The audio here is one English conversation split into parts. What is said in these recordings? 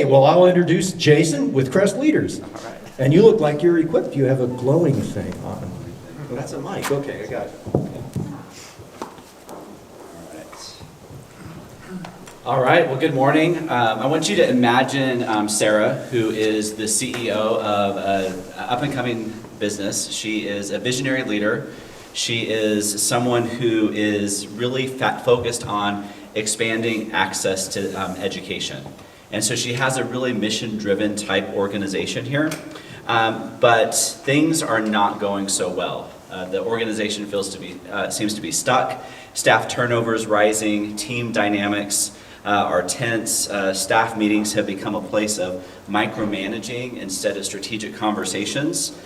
well, I'll introduce Jason with Crest Leaders. All right. And you look like you're equipped. You have a glowing thing on. Well, that's a mic. Okay, I got it. All right, well, good morning. I want you to imagine Sarah, who is the CEO of an up-and-coming business. She is a visionary leader. She is someone who is really focused on expanding access to education. And so she has a really mission-driven type organization here. But things are not going so well. The organization seems to be stuck. Staff turnover is rising. Team dynamics are tense. Staff meetings have become a place of micromanaging instead of strategic conversations.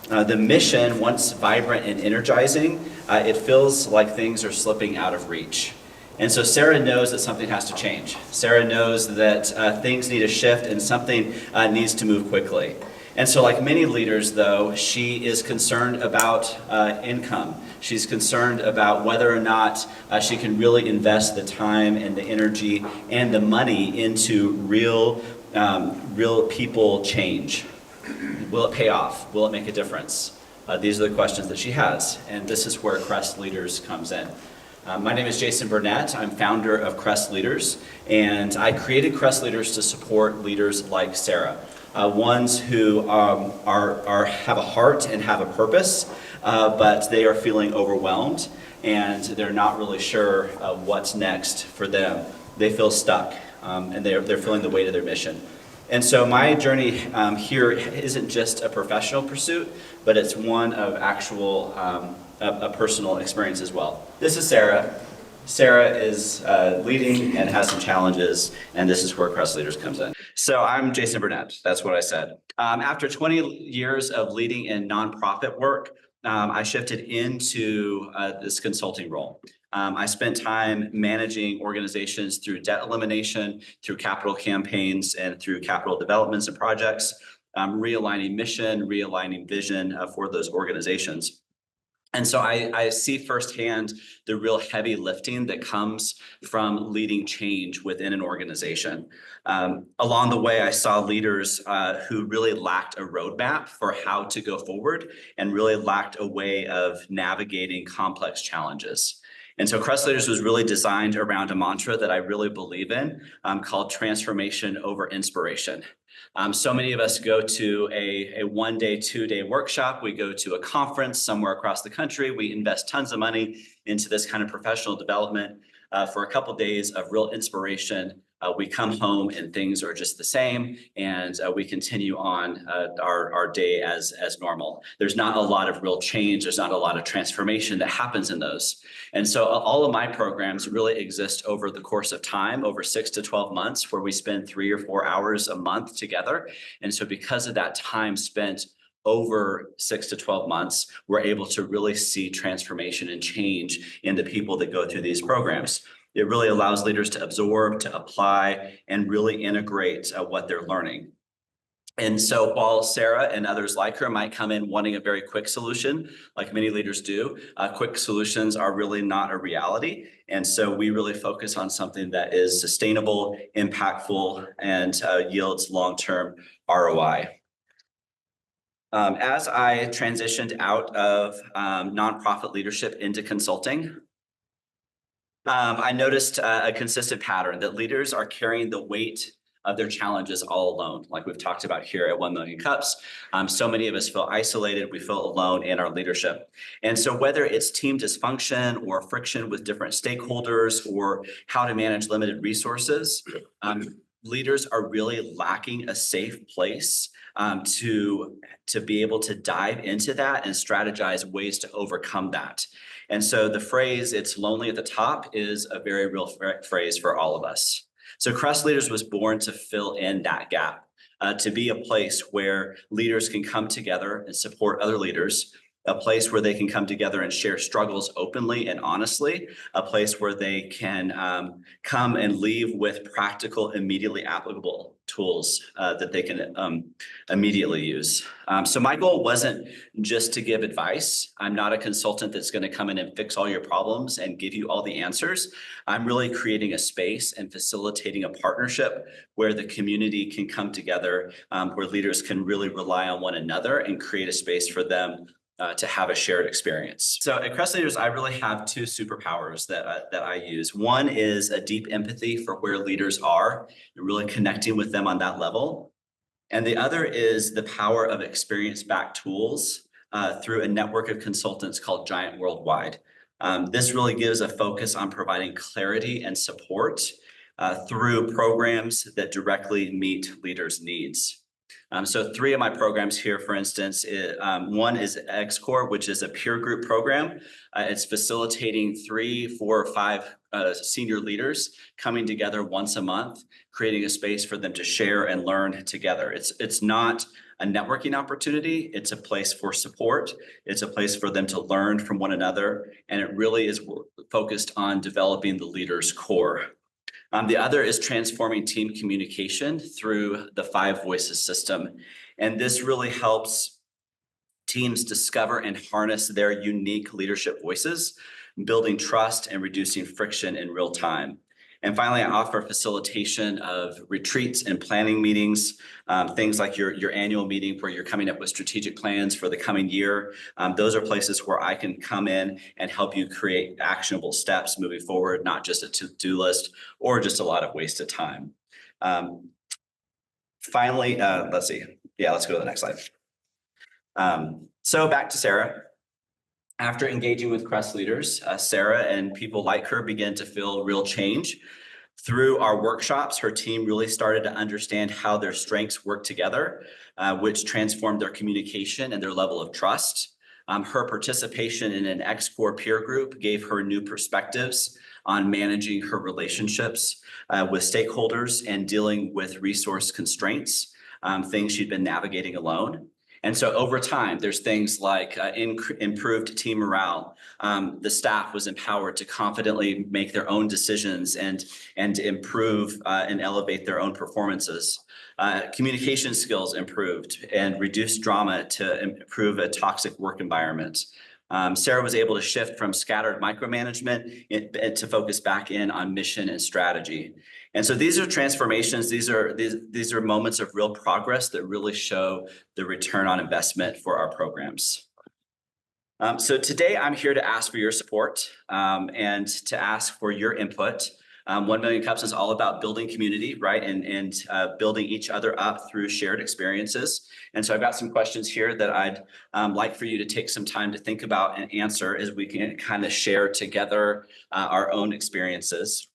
The mission, once vibrant and energizing, it feels like things are slipping out of reach. And so Sarah knows that something has to change. Sarah knows that things need to shift and something needs to move quickly. And so like many leaders, though, she is concerned about income. She's concerned about whether or not she can really invest the time and the energy and the money into real people change. Will it pay off? Will it make a difference? These are the questions that she has, and this is where Crest Leaders comes in. My name is Jason Burnett. I'm founder of Crest Leaders, and I created Crest Leaders to support leaders like Sarah. Ones who have a heart and have a purpose, but they are feeling overwhelmed and they're not really sure what's next for them. They feel stuck and they're feeling the weight of their mission. And so my journey here isn't just a professional pursuit, but it's one of actual a personal experience as well. This is Sarah. Sarah is leading and has some challenges, and this is where Crest Leaders comes in. So I'm Jason Burnett, that's what I said. After 20 years of leading in nonprofit work, I shifted into this consulting role. I spent time managing organizations through debt elimination, through capital campaigns, and through capital developments and projects, realigning mission, realigning vision for those organizations. And so I see firsthand the real heavy lifting that comes from leading change within an organization. Along the way, I saw leaders who really lacked a roadmap for how to go forward and really lacked a way of navigating complex challenges. And so Crest Leaders was really designed around a mantra that I really believe in called transformation over inspiration. So many of us go to a 1-day, 2-day workshop. We go to a conference somewhere across the country. We invest tons of money into this kind of professional development for a couple of days of real inspiration. We come home and things are just the same, and we continue on our day as normal. There's not a lot of real change. There's not a lot of transformation that happens in those. And so all of my programs really exist over the course of time, over 6 to 12 months, where we spend 3 or 4 hours a month together. And so because of that time spent over 6 to 12 months, we're able to really see transformation and change in the people that go through these programs. It really allows leaders to absorb, to apply, and really integrate what they're learning. And so while Sarah and others like her might come in wanting a very quick solution, like many leaders do, quick solutions are really not a reality. And so we really focus on something that is sustainable, impactful, and yields long-term ROI. As I transitioned out of nonprofit leadership into consulting, I noticed a consistent pattern that leaders are carrying the weight of their challenges all alone, like we've talked about here at 1 Million Cups. So many of us feel isolated, we feel alone in our leadership. And so whether it's team dysfunction or friction with different stakeholders or how to manage limited resources, leaders are really lacking a safe place to be able to dive into that and strategize ways to overcome that. And so the phrase, "it's lonely at the top," is a very real phrase for all of us. So Crest Leaders was born to fill in that gap, to be a place where leaders can come together and support other leaders, a place where they can come together and share struggles openly and honestly, a place where they can come and leave with practical, immediately applicable tools that they can immediately use. So my goal wasn't just to give advice. I'm not a consultant that's going to come in and fix all your problems and give you all the answers. I'm really creating a space and facilitating a partnership where the community can come together, where leaders can really rely on one another and create a space for them to have a shared experience. So at Crest Leaders, I really have two superpowers that I use. One is a deep empathy for where leaders are and really connecting with them on that level. And the other is the power of experience-backed tools through a network of consultants called Giant Worldwide. This really gives a focus on providing clarity and support through programs that directly meet leaders' needs. So three of my programs here, for instance, one is XCore, which is a peer group program. It's facilitating 3, 4, or 5 senior leaders coming together once a month, creating a space for them to share and learn together. It's not a networking opportunity. It's a place for support. It's a place for them to learn from one another. And it really is focused on developing the leader's core. The other is transforming team communication through the 5 Voices system. And this really helps teams discover and harness their unique leadership voices, building trust and reducing friction in real time. And finally, I offer facilitation of retreats and planning meetings, things like your annual meeting where you're coming up with strategic plans for the coming year. Those are places where I can come in and help you create actionable steps moving forward, not just a to-do list or just a lot of wasted time. Finally, let's see. Yeah, let's go to the next slide. So back to Sarah. After engaging with Crest Leaders, Sarah and people like her began to feel real change. Through our workshops, her team really started to understand how their strengths work together, which transformed their communication and their level of trust. Her participation in an XCore peer group gave her new perspectives on managing her relationships with stakeholders and dealing with resource constraints, things she'd been navigating alone. And so over time, there's things like improved team morale. The staff was empowered to confidently make their own decisions and improve and elevate their own performances. Communication skills improved and reduced drama to improve a toxic work environment. Sarah was able to shift from scattered micromanagement to focus back in on mission and strategy. And so these are transformations. These are moments of real progress that really show the return on investment for our programs. So today I'm here to ask for your support and to ask for your input. 1 Million Cups is all about building community, right? And building each other up through shared experiences. And so I've got some questions here that I'd like for you to take some time to think about and answer as we can kind of share together our own experiences.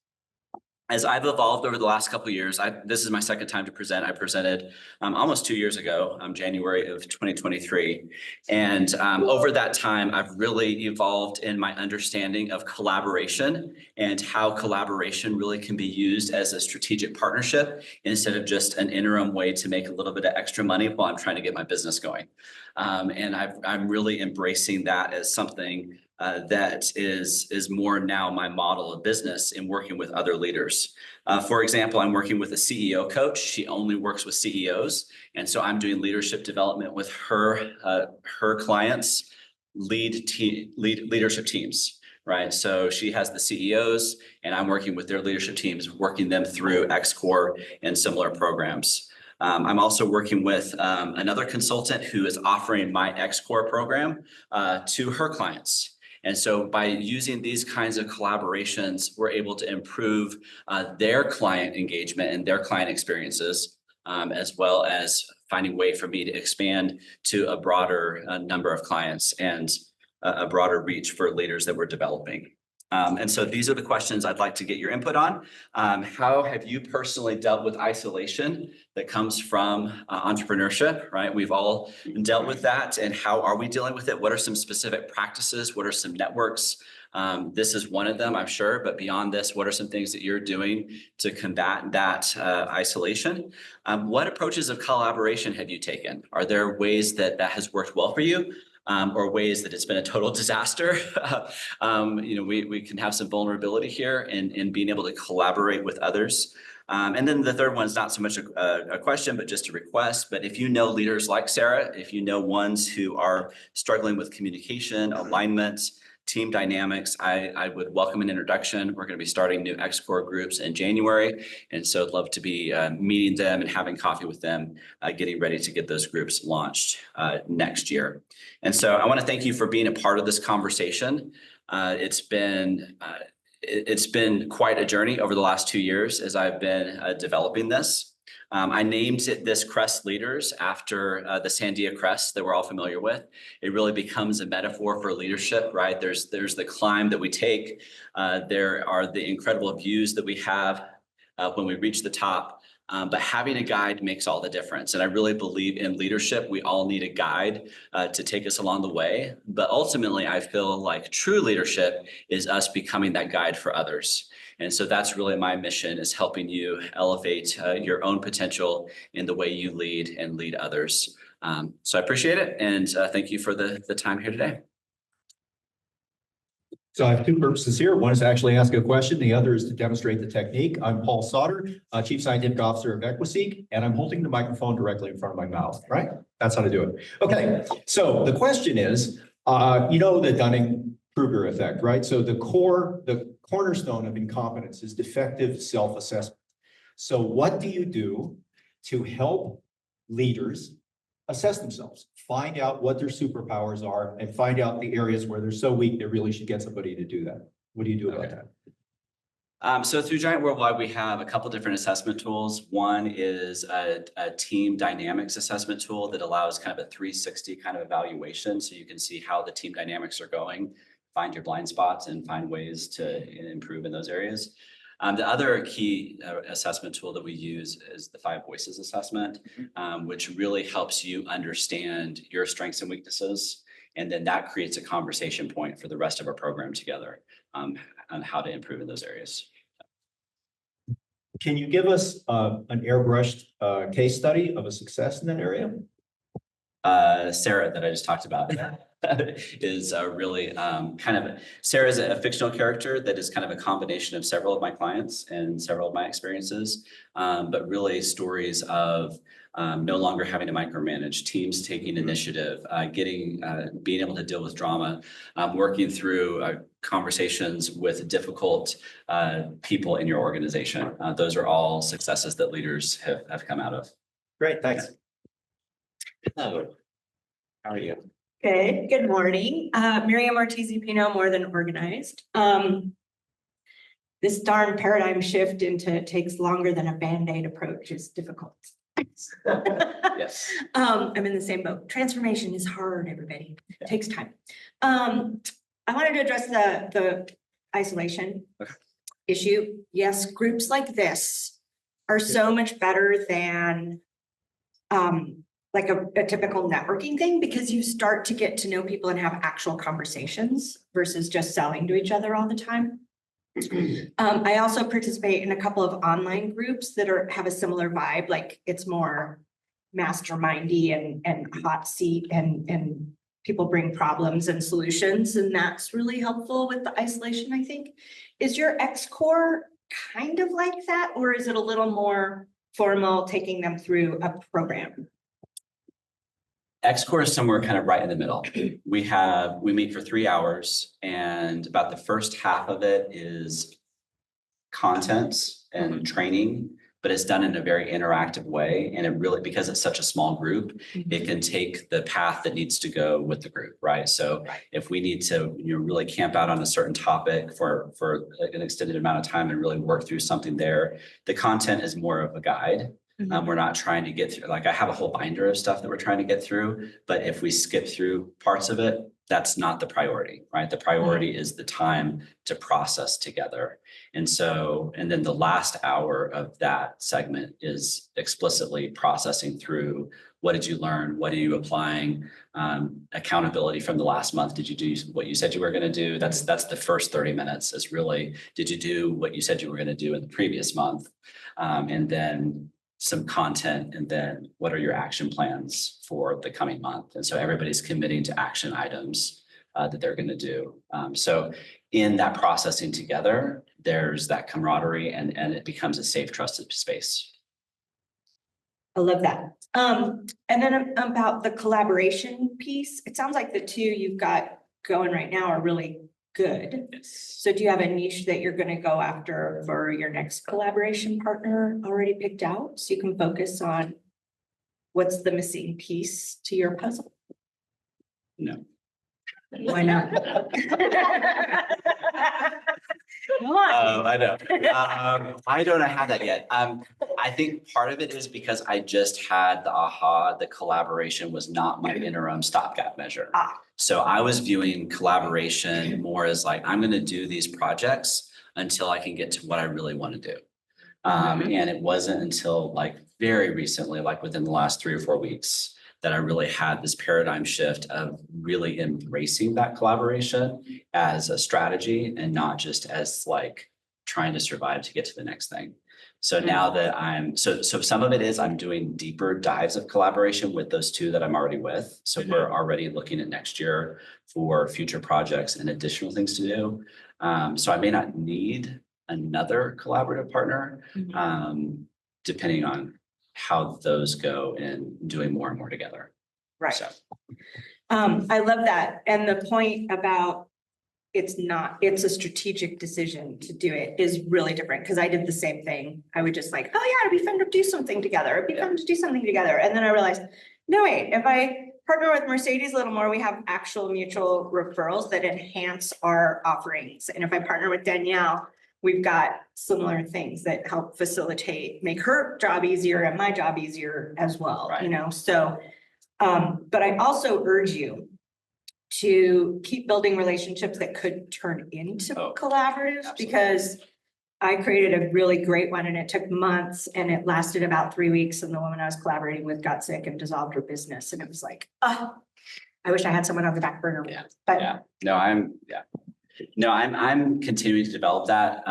As I've evolved over the last couple of years, this is my second time to present. I presented almost 2 years ago, January of 2023. And over that time, I've really evolved in my understanding of collaboration and how collaboration really can be used as a strategic partnership instead of just an interim way to make a little bit of extra money while I'm trying to get my business going. And I'm really embracing that as something that is more now my model of business in working with other leaders. For example, I'm working with a CEO coach. She only works with CEOs. And so I'm doing leadership development with her clients, leadership teams, right? So she has the CEOs and I'm working with their leadership teams, working them through XCore and similar programs. I'm also working with another consultant who is offering my XCore program to her clients. And so by using these kinds of collaborations, we're able to improve their client engagement and their client experiences, as well as finding a way for me to expand to a broader number of clients and a broader reach for leaders that we're developing. And so these are the questions I'd like to get your input on. How have you personally dealt with isolation that comes from entrepreneurship, right? We've all dealt with that. And how are we dealing with it? What are some specific practices? What are some networks? This is one of them, I'm sure. But beyond this, what are some things that you're doing to combat that isolation? What approaches of collaboration have you taken? Are there ways that has worked well for you? or ways that it's been a total disaster. We can have some vulnerability here in being able to collaborate with others. And then the third one is not so much a question, but just a request. But if you know leaders like Sarah, if you know ones who are struggling with communication, alignment, team dynamics, I would welcome an introduction. We're going to be starting new X-Core groups in January. And so I'd love to be meeting them and having coffee with them, getting ready to get those groups launched next year. And so I want to thank you for being a part of this conversation. It's been quite a journey over the last 2 years as I've been developing this. I named it this Crest Leaders after the Sandia crest that we're all familiar with. It really becomes a metaphor for leadership, right? There's the climb that we take. There are the incredible views that we have when we reach the top. But having a guide makes all the difference. And I really believe in leadership. We all need a guide to take us along the way. But ultimately, I feel like true leadership is us becoming that guide for others. And so that's really my mission, is helping you elevate your own potential in the way you lead and lead others. So I appreciate it. And thank you for the time here today. So I have two purposes here. One is to actually ask a question. The other is to demonstrate the technique. I'm Paul Sauter, Chief Scientific Officer of Equiseek, and I'm holding the microphone directly in front of my mouth, right? That's how to do it. Okay, so the question is, the Dunning-Kruger effect, right? So the cornerstone of incompetence is defective self-assessment. So what do you do to help leaders assess themselves, find out what their superpowers are, and find out the areas where they're so weak they really should get somebody to do that? What do you do about that? So through Giant Worldwide, we have a couple different assessment tools. One is a team dynamics assessment tool that allows kind of a 360 kind of evaluation, so you can see how the team dynamics are going, find your blind spots, and find ways to improve in those areas. The other key assessment tool that we use is the 5 Voices assessment, which really helps you understand your strengths and weaknesses. And then that creates a conversation point for the rest of our program together on how to improve in those areas. Can you give us an airbrushed case study of a success in that area? Sarah, that I just talked about, is really Sarah is a fictional character that is kind of a combination of several of my clients and several of my experiences, but really stories of no longer having to micromanage, teams taking initiative, being able to deal with drama, working through conversations with difficult people in your organization. Those are all successes that leaders have come out of. Great, thanks. Hello, how are you? Good morning. Miriam Ortiz-Pino, More Than Organized. This darn paradigm shift into it takes longer than a Band-Aid approach is difficult. Yes. I'm in the same boat. Transformation is hard, everybody. It takes time. I wanted to address the isolation issue. Yes, groups like this are so much better than like a typical networking thing, because you start to get to know people and have actual conversations versus just selling to each other all the time. I also participate in a couple of online groups that have a similar vibe, like it's more mastermindy and hot seat and people bring problems and solutions, and that's really helpful with the isolation, I think. Is your X-Core kind of like that, or is it a little more formal, taking them through a program? X-Core is somewhere kind of right in the middle. We meet for 3 hours, and about the first half of it is content and training, but it's done in a very interactive way. And it really, because it's such a small group, it can take the path that needs to go with the group, right? So if we need to really camp out on a certain topic for an extended amount of time and really work through something there, the content is more of a guide. We're not trying to get through, like I have a whole binder of stuff that we're trying to get through, but if we skip through parts of it, that's not the priority, right? The priority is the time to process together. And then the last hour of that segment is explicitly processing through, what did you learn? What are you applying? Accountability from the last month. Did you do what you said you were going to do? That's the first 30 minutes is really, did you do what you said you were going to do in the previous month? And then some content, and then what are your action plans for the coming month? And so everybody's committing to action items that they're going to do. So in that processing together, there's that camaraderie, and it becomes a safe, trusted space. I love that. And then about the collaboration piece, it sounds like the two you've got going right now are really good. Yes. So do you have a niche that you're going to go after for your next collaboration partner already picked out? So you can focus on what's the missing piece to your puzzle? No. Why not? Come on. I know. I don't have that yet. I think part of it is because I just had the aha, the collaboration was not my interim stopgap measure. So I was viewing collaboration more as like, I'm going to do these projects until I can get to what I really want to do. And it wasn't until like very recently, like within the last 3 or 4 weeks, that I really had this paradigm shift of really embracing that collaboration as a strategy and not just as like trying to survive to get to the next thing. So now that so some of it is I'm doing deeper dives of collaboration with those two that I'm already with. So we're already looking at next year for future projects and additional things to do. So I may not need another collaborative partner, depending on how those go and doing more and more together. Right. So. I love that. And the point about it's a strategic decision to do it is really different, because I did the same thing. I would just like, oh yeah, it'd be fun to do something together. It'd be fun to do something together. And then I realized, no, wait, if I partner with Mercedes a little more, we have actual mutual referrals that enhance our offerings. And if I partner with Danielle, we've got similar things that help facilitate, make her job easier and my job easier as well, Right. you know? So, but I also urge you to keep building relationships that could turn into collaboratives, absolutely. because I created a really great one and it took months and it lasted about 3 weeks. And the woman I was collaborating with got sick and dissolved her business. And it was like, oh, I wish I had someone on the back burner. Yeah. But Yeah. No, I'm continuing to develop that.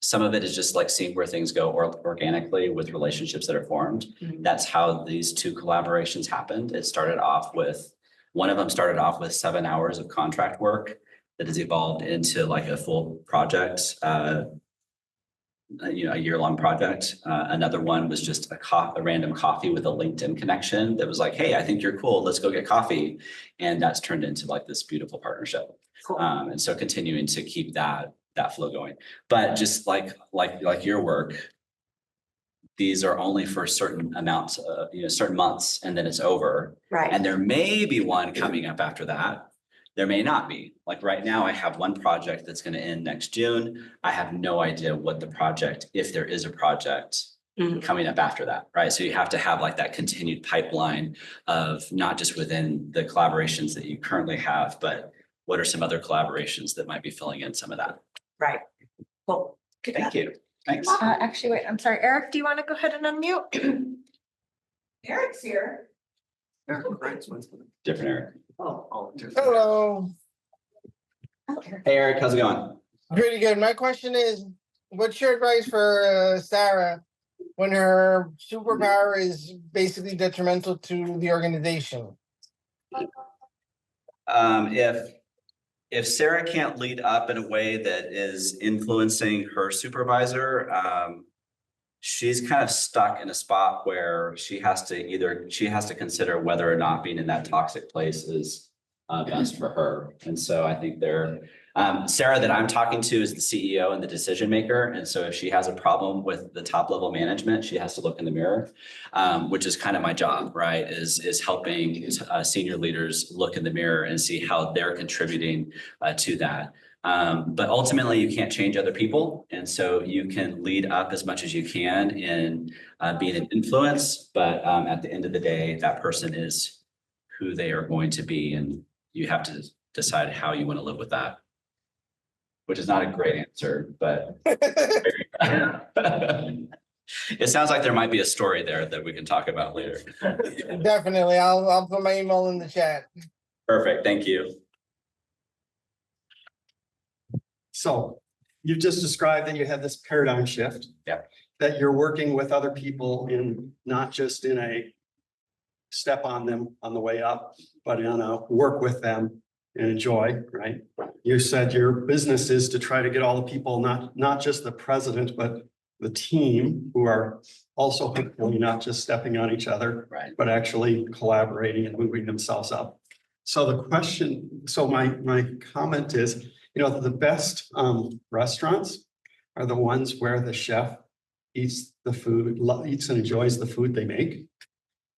Some of it is just like seeing where things go organically with relationships that are formed. That's how these two collaborations happened. One of them started off with 7 hours of contract work that has evolved into like a full project, a year-long project. Another one was just a random coffee with a LinkedIn connection that was like, hey, I think you're cool. Let's go get coffee. And that's turned into like this beautiful partnership. cool. And so continuing to keep that flow going. But just like your work, these are only for certain amounts of, certain months, and then it's over. Right. And there may be one coming up after that. There may not be. Like right now, I have one project that's going to end next June. I have no idea what the project, if there is a project coming up after that, right? So you have to have like that continued pipeline of not just within the collaborations that you currently have, but what are some other collaborations that might be filling in some of that? Right. Well, good. Thank you. Thanks. Actually, wait, I'm sorry. Eric, do you want to go ahead and unmute? Eric's here. Different Eric. Hello, Hey Eric, how's it going? pretty good. My question is, what's your advice for Sarah when her superpower is basically detrimental to the organization? If Sarah can't lead up in a way that is influencing her supervisor, she's kind of stuck in a spot where she has to consider whether or not being in that toxic place is best for her. And so I think Sarah that I'm talking to is the CEO and the decision maker. And so if she has a problem with the top level management, she has to look in the mirror, which is kind of my job, right? Is helping senior leaders look in the mirror and see how they're contributing to that. But ultimately you can't change other people. And so you can lead up as much as you can in being an influence, but at the end of the day, that person is who they are going to be. And you have to decide how you want to live with that, which is not a great answer, but it sounds like there might be a story there that we can talk about later. Definitely. I'll put my email in the chat. Perfect. Thank you. So you've just described that you had this paradigm shift. Yeah. that you're working with other people in, not just in a step on them on the way up, but in a work with them and enjoy, right? You said your business is to try to get all the people, not just the president, but the team who are also hopefully not just stepping on each other, Right. but actually collaborating and moving themselves up. So the question, so my comment is, the best restaurants are the ones where the chef eats the food, eats and enjoys the food they make.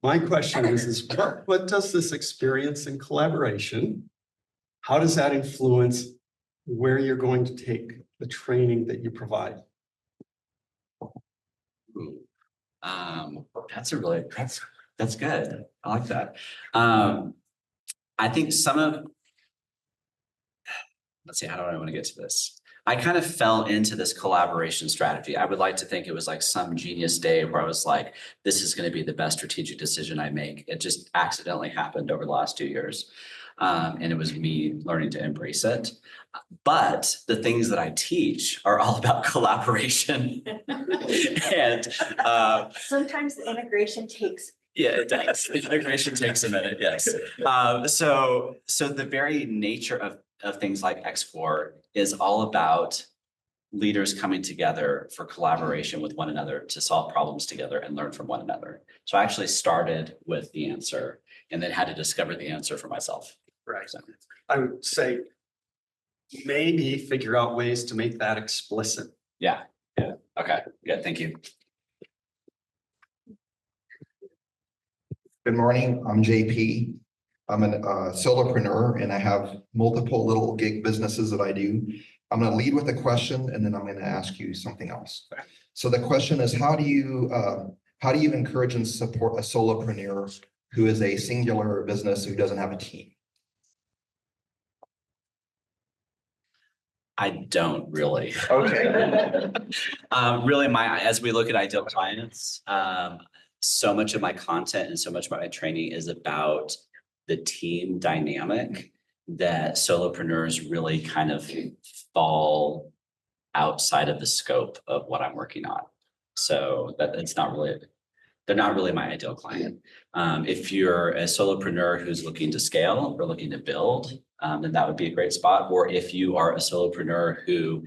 My question is what does this experience in collaboration, how does that influence where you're going to take the training that you provide? Ooh. That's good. I like that. I think let's see, how do I want to get to this? I kind of fell into this collaboration strategy. I would like to think it was like some genius day where I was like, this is going to be the best strategic decision I make. It just accidentally happened over the last 2 years. And it was me learning to embrace it. But the things that I teach are all about collaboration. And Sometimes the integration takes. yeah, it does. Integration takes a minute, yes. So the very nature of things like X4 is all about leaders coming together for collaboration with one another to solve problems together and learn from one another. So I actually started with the answer and then had to discover the answer for myself. Right. So, I would say maybe figure out ways to make that explicit. yeah. Okay, good, thank you. Good morning, I'm JP. I'm a solopreneur and I have multiple little gig businesses that I do. I'm going to lead with a question and then I'm going to ask you something else. So the question is, how do you encourage and support a solopreneur who is a singular business who doesn't have a team? I don't really. Okay. Really, as we look at ideal clients, so much of my content and so much of my training is about the team dynamic that solopreneurs really kind of fall outside of the scope of what I'm working on. So they're not really my ideal client. If you're a solopreneur who's looking to scale or looking to build, then that would be a great spot. Or if you are a solopreneur who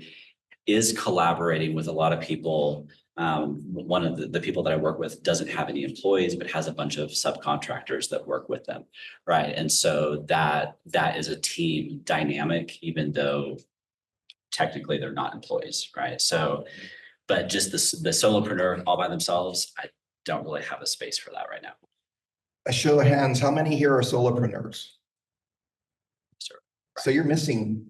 is collaborating with a lot of people, one of the people that I work with doesn't have any employees, but has a bunch of subcontractors that work with them, right? And so that is a team dynamic, even though technically they're not employees, right? So, but just the solopreneur all by themselves, I don't really have a space for that right now. A show of hands, how many here are solopreneurs? Sure. So you're missing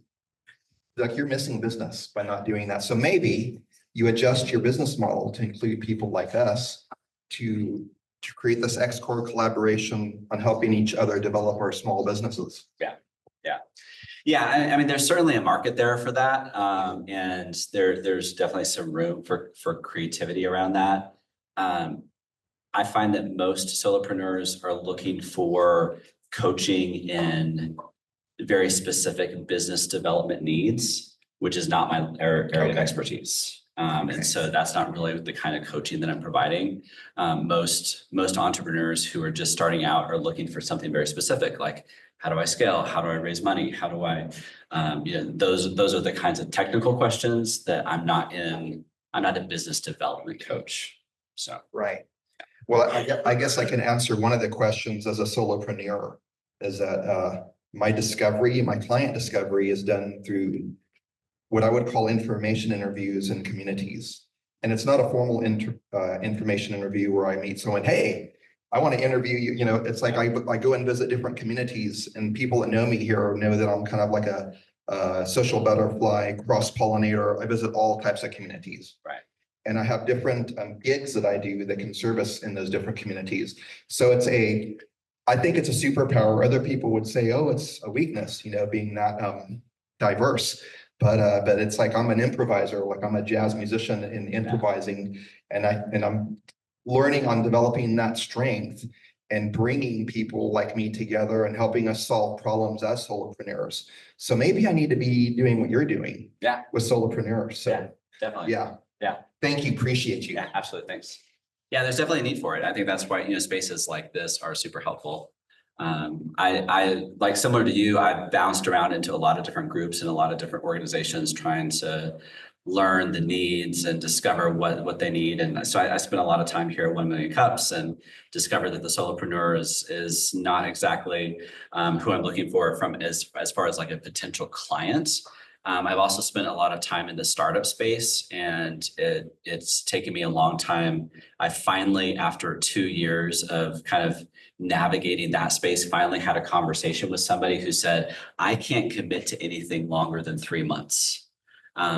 business by not doing that. So maybe you adjust your business model to include people like us to create this X-Core collaboration on helping each other develop our small businesses. Yeah, I mean, there's certainly a market there for that. And there's definitely some room for creativity around that. I find that most solopreneurs are looking for coaching in very specific business development needs, which is not my area of expertise. And so that's not really the kind of coaching that I'm providing. Most entrepreneurs who are just starting out are looking for something very specific, like how do I scale? How do I raise money? How do I, those are the kinds of technical questions that I'm not a business development coach. So. Right. Well, I guess I can answer one of the questions as a solopreneur is that my client discovery is done through what I would call information interviews in communities. And it's not a formal information interview where I meet someone, hey, I want to interview you. It's like I go and visit different communities and people that know me here know that I'm kind of like a social butterfly, cross-pollinator. I visit all types of communities. Right. And I have different gigs that I do that can service in those different communities. So I think it's a superpower. Other people would say, oh, it's a weakness, being that diverse. But it's like I'm an improviser, like I'm a jazz musician in improvising, and I'm learning on developing that strength and bringing people like me together and helping us solve problems as solopreneurs. So maybe I need to be doing what you're doing. Yeah. With solopreneurs. So yeah, definitely. Yeah. Yeah. Thank you, appreciate you. Yeah, absolutely. Thanks. Yeah, there's definitely a need for it. I think that's why, spaces like this are super helpful. I like similar to you, I've bounced around into a lot of different groups and a lot of different organizations trying to learn the needs and discover what they need. And so I spent a lot of time here at 1 Million Cups and discovered that the solopreneur is not exactly who I'm looking for from as far as like a potential client. I've also spent a lot of time in the startup space, and it's taken me a long time. I finally, after 2 years of kind of navigating that space, finally had a conversation with somebody who said, I can't commit to anything longer than 3 months.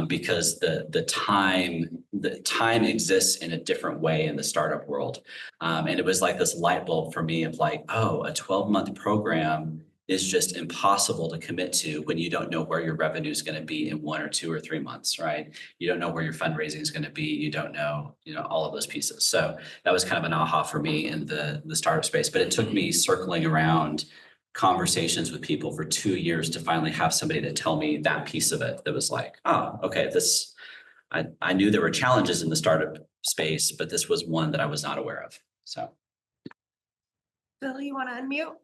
Because the time exists in a different way in the startup world. And it was like this light bulb for me of like, oh, a 12-month program is just impossible to commit to when you don't know where your revenue is going to be in 1 or 2 or 3 months, right? You don't know where your fundraising is going to be. You don't know, all of those pieces. So that was kind of an aha for me in the startup space. But it took me circling around conversations with people for 2 years to finally have somebody to tell me that piece of it that was like, oh, okay, I knew there were challenges in the startup space, but this was one that I was not aware of. So. Bill, you want to unmute?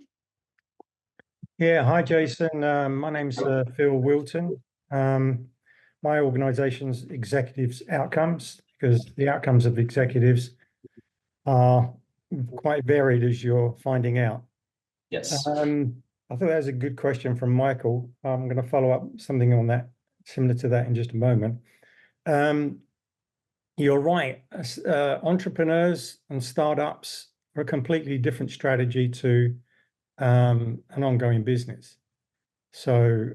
Yeah, hi Jason. My name's Phil Wilton. My organization's Executives Outcomes, because the outcomes of executives are quite varied, as you're finding out. Yes. I thought that was a good question from Michael. I'm going to follow up something on that, similar to that in just a moment. You're right. Entrepreneurs and startups are a completely different strategy to an ongoing business. So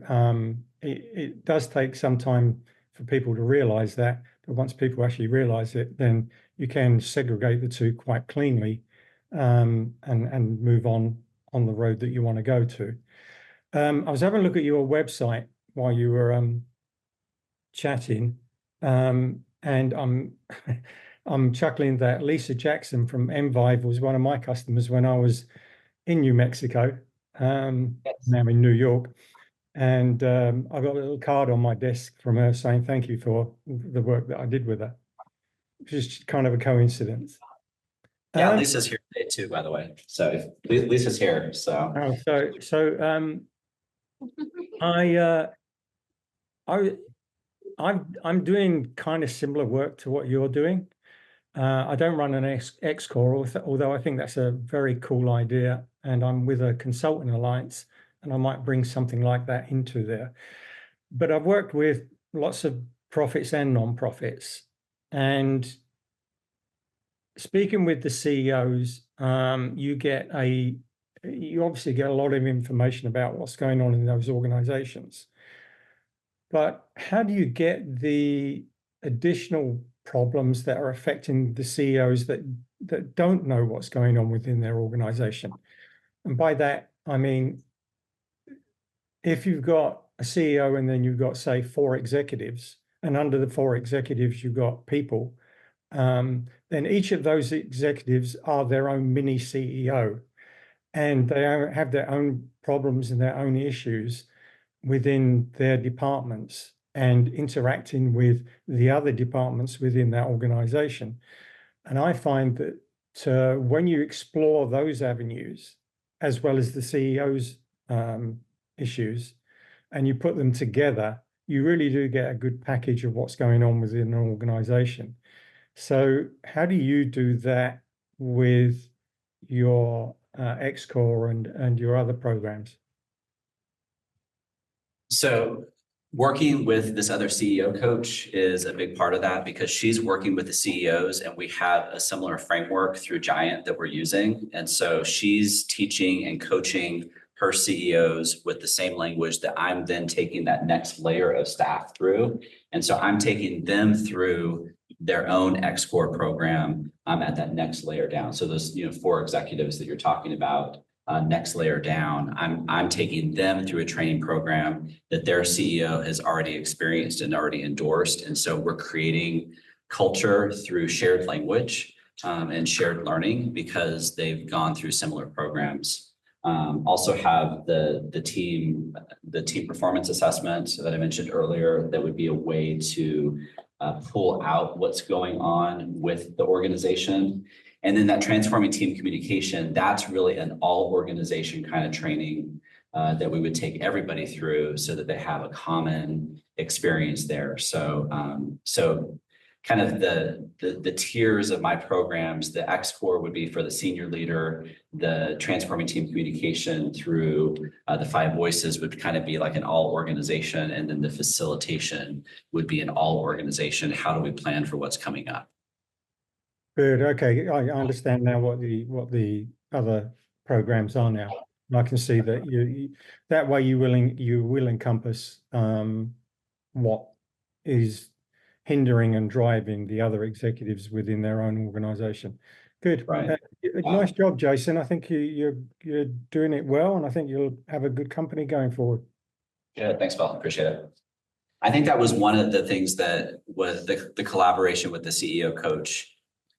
it does take some time for people to realize that, but once people actually realize it, then you can segregate the two quite cleanly and move on the road that you want to go to. I was having a look at your website while you were chatting, and I'm I'm chuckling that Lisa Jackson from Envive was one of my customers when I was in New Mexico, now in New York, and I got a little card on my desk from her saying thank you for the work that I did with her, which is kind of a coincidence. Yeah, Lisa's here today too, by the way. So Lisa's here. So. I'm doing kind of similar work to what you're doing. I don't run an X-Core, although I think that's a very cool idea, and I'm with a consulting alliance, and I might bring something like that into there. But I've worked with lots of profits and non-profits, and speaking with the CEOs, you obviously get a lot of information about what's going on in those organizations. But how do you get the additional problems that are affecting the CEOs that don't know what's going on within their organization? And by that, I mean, if you've got a CEO and then you've got, say, 4 executives, and under the 4 executives, you've got people, then each of those executives are their own mini CEO, and they have their own problems and their own issues within their departments and interacting with the other departments within that organization. And I find that when you explore those avenues, as well as the CEO's issues, and you put them together, you really do get a good package of what's going on within an organization. So how do you do that with your X-Core and your other programs? So working with this other CEO coach is a big part of that, because she's working with the CEOs and we have a similar framework through Giant that we're using. And so she's teaching and coaching her CEOs with the same language that I'm then taking that next layer of staff through. And so I'm taking them through their own X-Core program at that next layer down. So those 4 executives that you're talking about, next layer down, I'm taking them through a training program that their CEO has already experienced and already endorsed. And so we're creating culture through shared language and shared learning, because they've gone through similar programs. Also have the team performance assessment that I mentioned earlier. That would be a way to pull out what's going on with the organization. And then that transforming team communication, that's really an all organization kind of training that we would take everybody through so that they have a common experience there. So, kind of the tiers of my programs, the X core would be for the senior leader, the transforming team communication through the 5 voices would kind of be like an all organization. And then the facilitation would be an all organization. How do we plan for what's coming up? Good. Okay, I understand now what the other programs are now. And I can see that that way you will encompass what is hindering and driving the other executives within their own organization. Good. Right. Nice job, Jason. I think you're doing it well, and I think you'll have a good company going forward. Yeah, thanks, Phil. Appreciate it. I think that was one of the things that was the collaboration with the CEO coach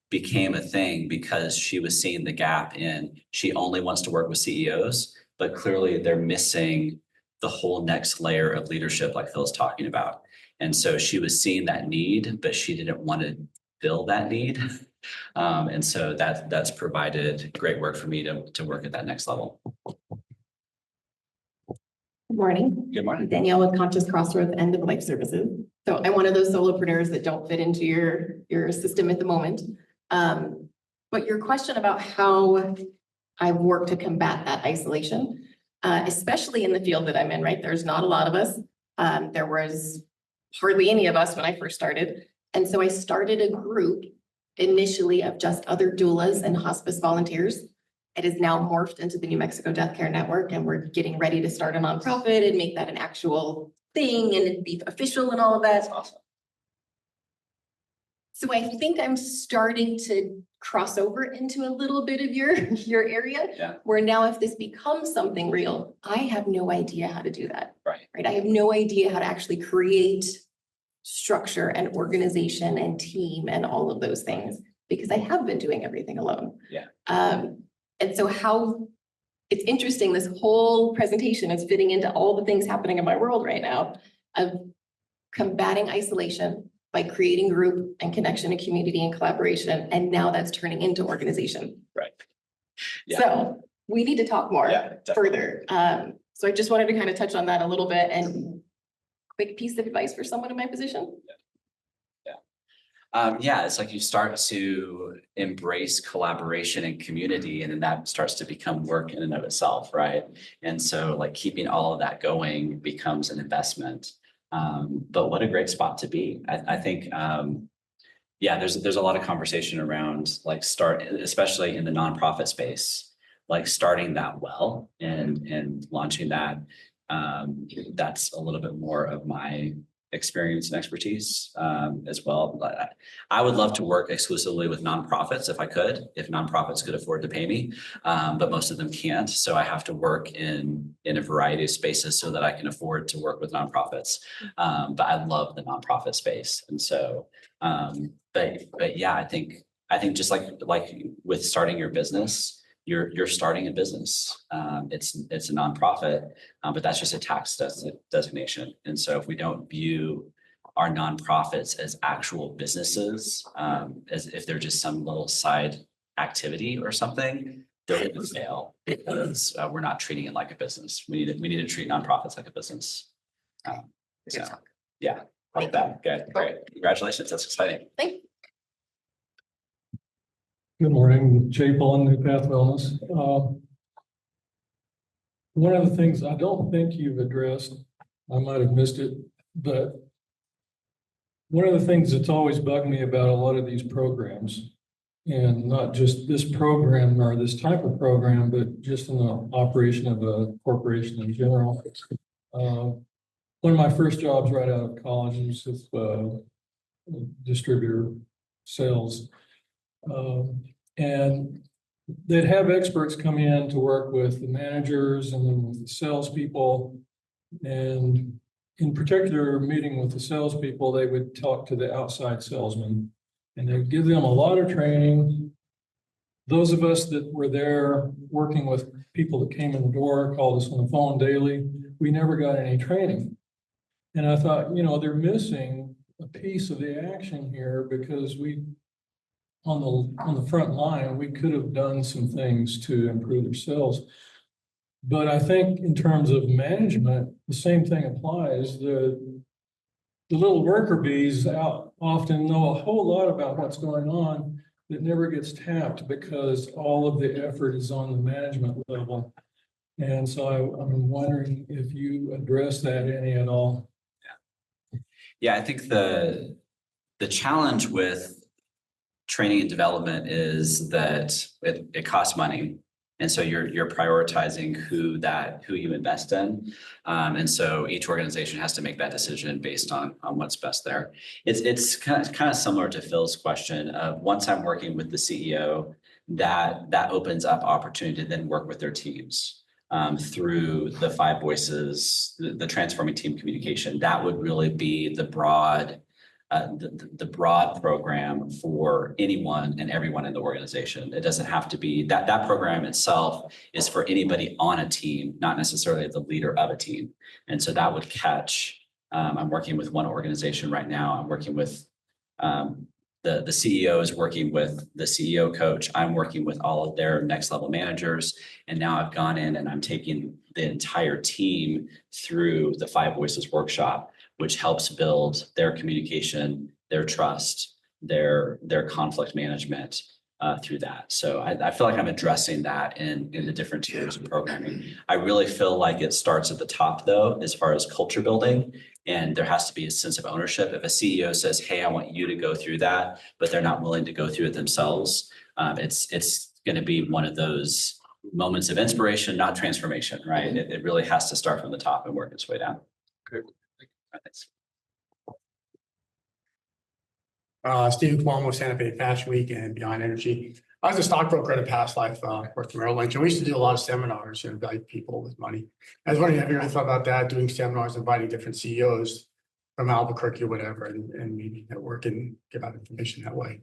became a thing because she was seeing the gap in she only wants to work with CEOs, but clearly they're missing the whole next layer of leadership like Phil's talking about. And so she was seeing that need, but she didn't want to fill that need. And so that's provided great work for me to work at that next level. Good morning. Good morning. Danielle with Conscious Crossroads End of Life Services. So I'm one of those solopreneurs that don't fit into your system at the moment. But your question about how I've worked to combat that isolation, especially in the field that I'm in, right? There's not a lot of us. There was hardly any of us when I first started. And so I started a group initially of just other doulas and hospice volunteers. It is now morphed into the New Mexico Death Care Network, and we're getting ready to start a nonprofit and make that an actual thing and it'd be official and all of that. Awesome. So I think I'm starting to cross over into a little bit of your area. Yeah. Where now if this becomes something real, I have no idea how to do that. Right. Right. I have no idea how to actually create structure and organization and team and all of those things because I have been doing everything alone. Yeah. And so it's interesting, this whole presentation is fitting into all the things happening in my world right now of combating isolation by creating group and connection and community and collaboration. And now that's turning into organization. Right. Yeah. So we need to talk more definitely. further. So I just wanted to kind of touch on that a little bit and quick piece of advice for someone in my position. Yeah, it's like you start to embrace collaboration and community, and then that starts to become work in and of itself, right? And so like keeping all of that going becomes an investment. But what a great spot to be. I think, yeah, there's a lot of conversation around like especially in the nonprofit space, like starting that well and launching that. That's a little bit more of my experience and expertise as well. But I would love to work exclusively with nonprofits if I could, if nonprofits could afford to pay me, but most of them can't. So I have to work in a variety of spaces so that I can afford to work with nonprofits. But I love the nonprofit space. And so, but yeah, I think just like with starting your business, you're starting a business. It's a nonprofit, but that's just a tax designation. And so if we don't view our nonprofits as actual businesses, as if they're just some little side activity or something, they're going to fail because we're not treating it like a business. We need to treat nonprofits like a business. So yeah, like that. Good, great. Congratulations. That's exciting. Thank you. Good morning, Jay Paul, New Path Wellness. One of the things I don't think you've addressed, I might have missed it, but one of the things that's always bugged me about a lot of these programs, and not just this program or this type of program, but just in the operation of a corporation in general. One of my first jobs right out of college was with distributor sales. And they'd have experts come in to work with the managers and then with the salespeople. And in particular, meeting with the salespeople, they would talk to the outside salesmen and they'd give them a lot of training. Those of us that were there working with people that came in the door, called us on the phone daily, we never got any training. And I thought, they're missing a piece of the action here because on the front line, we could have done some things to improve ourselves. But I think in terms of management, the same thing applies. The little worker bees out often know a whole lot about what's going on that never gets tapped because all of the effort is on the management level. And so I'm wondering if you address that any at all. Yeah, I think the challenge with training and development is that it costs money. And so you're prioritizing who you invest in. And so each organization has to make that decision based on what's best there. It's kind of similar to Phil's question of once I'm working with the CEO, that opens up opportunity to then work with their teams through the 5 voices, the transforming team communication. That would really be the broad program for anyone and everyone in the organization. It doesn't have to be that program itself is for anybody on a team, not necessarily the leader of a team. And so that would catch, I'm working with one organization right now. I'm working with the CEO is working with the CEO coach. I'm working with all of their next level managers. And now I've gone in and I'm taking the entire team through the 5 Voices workshop, which helps build their communication, their trust, their conflict management through that. So I feel like I'm addressing that in the different tiers of programming. I really feel like it starts at the top though, as far as culture building, and there has to be a sense of ownership. If a CEO says, hey, I want you to go through that, but they're not willing to go through it themselves, it's going to be one of those moments of inspiration, not transformation, right? It really has to start from the top and work its way down. Good. Thanks. Steve Cuomo, Santa Fe Fashion Week and Beyond Energy. I was a stockbroker in a past life, worked for Merrill Lynch, and we used to do a lot of seminars and invite people with money. I was wondering, have you ever thought about that, doing seminars, inviting different CEOs from Albuquerque or whatever, and maybe network and give out information that way?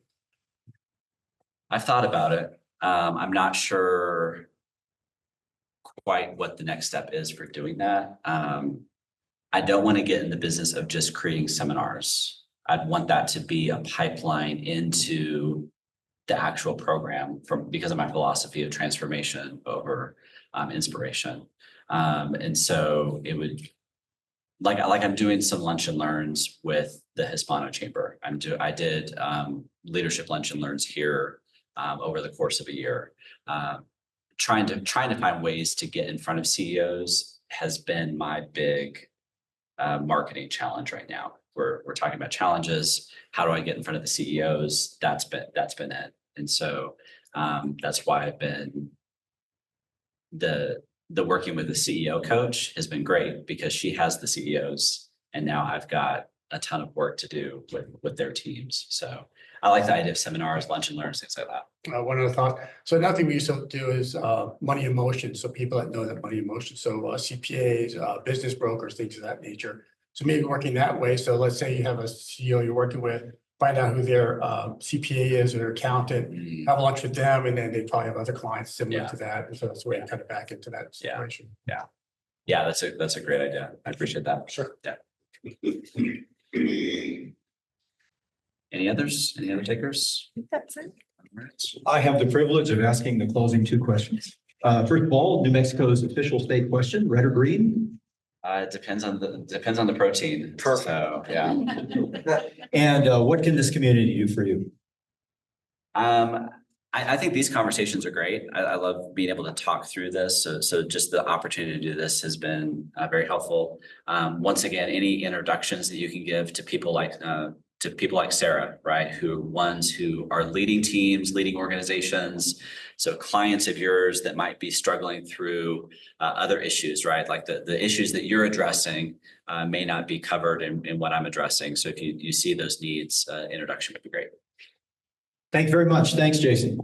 I've thought about it. I'm not sure quite what the next step is for doing that. I don't want to get in the business of just creating seminars. I'd want that to be a pipeline into the actual program because of my philosophy of transformation over inspiration. And so it would, like I'm doing some lunch and learns with the Hispano Chamber. I did leadership lunch and learns here over the course of a year. Trying to find ways to get in front of CEOs has been my big marketing challenge right now. We're talking about challenges. How do I get in front of the CEOs? That's been it. And so that's why I've been the working with the CEO coach has been great because she has the CEOs, and now I've got a ton of work to do with their teams. So I like the idea of seminars, lunch and learns, things like that. One other thought. So another thing we used to do is money in motion. So people that know that money in motion. So CPAs, business brokers, things of that nature. So maybe working that way. So let's say you have a CEO you're working with, find out who their CPA is or their accountant, have lunch with them, and then they probably have other clients similar to that. And so that's the way to kind of back into that situation. Yeah, that's a great idea. I appreciate that. Sure. Yeah. Any others? Any other takers? That's it. I have the privilege of asking the closing 2 questions. First of all, New Mexico's official state question, red or green? It depends on the protein. Perfect. So, yeah. And what can this community do for you? I think these conversations are great. I love being able to talk through this. So just the opportunity to do this has been very helpful. Once again, any introductions that you can give to people like Sarah, right? Ones who are leading teams, leading organizations. So clients of yours that might be struggling through other issues, right? Like the issues that you're addressing may not be covered in what I'm addressing. So if you see those needs, introduction would be great. Thank you very much. Thanks, Jason.